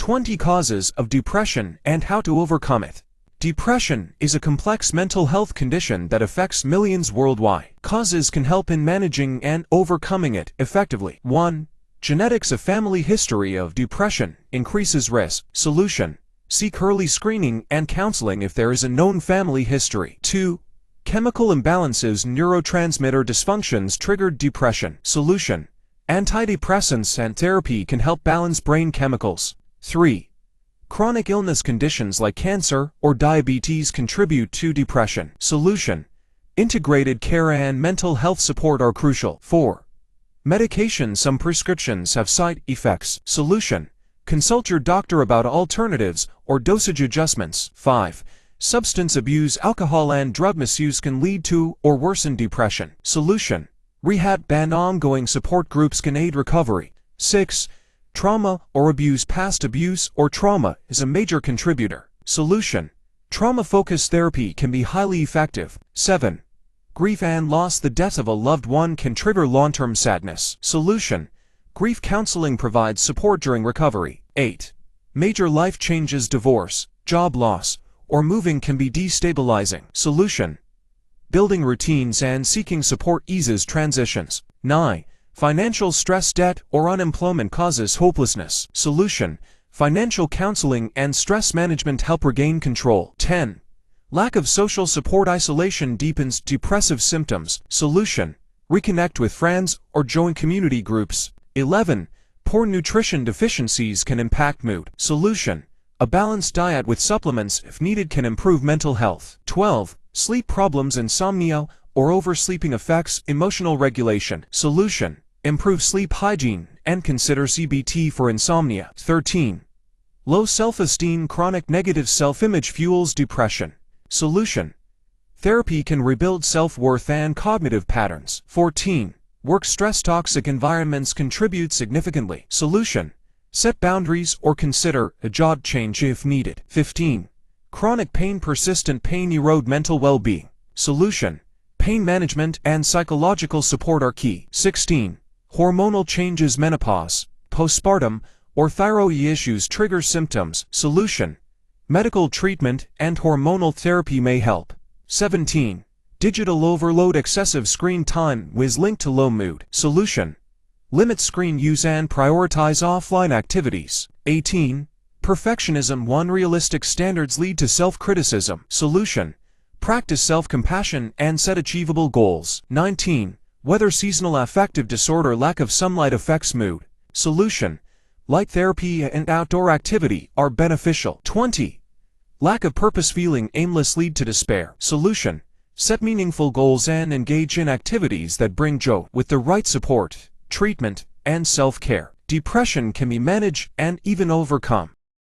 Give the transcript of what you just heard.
20 causes of depression and how to overcome it. Depression is a complex mental health condition that affects millions worldwide. Causes can help in managing and overcoming it effectively. 1. Genetics. A family history of depression increases risk. Solution: seek early screening and counseling if there is a known family history. 2. Chemical imbalances. Neurotransmitter dysfunctions triggered depression. Solution: antidepressants and therapy can help balance brain chemicals. 3. Chronic illness. Conditions like cancer or diabetes contribute to depression. Solution: integrated care and mental health support are crucial. 4. Medication. Some prescriptions have side effects. Solution: consult your doctor about alternatives or dosage adjustments. 5. Substance abuse. Alcohol and drug misuse can lead to or worsen depression. Solution: rehab and ongoing support groups can aid recovery. 6. Trauma or abuse. Past abuse or trauma is a major contributor. Solution: trauma-focused therapy can be highly effective. 7. Grief and loss. The death of a loved one can trigger long-term sadness. Solution: grief counseling provides support during recovery. 8. Major life changes. Divorce, job loss, or moving can be destabilizing. Solution: building routines and seeking support eases transitions. 9. Financial stress. Debt or unemployment causes hopelessness. Solution: financial counseling and stress management help regain control. 10. Lack of social support. Isolation deepens depressive symptoms. Solution: reconnect with friends or join community groups. 11. Poor nutrition. Deficiencies can impact mood. Solution: a balanced diet with supplements if needed can improve mental health. 12. Sleep problems. Insomnia or oversleeping affects emotional regulation. Solution: improve sleep hygiene and consider CBT for insomnia. 13. Low self-esteem. Chronic negative self-image fuels depression. Solution: therapy can rebuild self-worth and cognitive patterns. 14. Work stress. Toxic environments contribute significantly. Solution: set boundaries or consider a job change if needed. 15. Chronic pain. Persistent pain erode mental well-being. Solution: pain management and psychological support are key. 16. Hormonal changes. Menopause, postpartum, or thyroid issues trigger symptoms. Solution: medical treatment and hormonal therapy may help. 17. Digital overload. Excessive screen time is linked to low mood. Solution: limit screen use and prioritize offline activities. 18. Perfectionism. Unrealistic standards lead to self-criticism. Solution: practice self-compassion and set achievable goals. 19. Weather. Seasonal affective disorder. Lack of sunlight affects mood. Solution: light therapy and outdoor activity are beneficial. 20. Lack of purpose. Feeling aimless lead to despair. Solution: set meaningful goals and engage in activities that bring joy. With the right support, treatment, and self-care, depression can be managed and even overcome.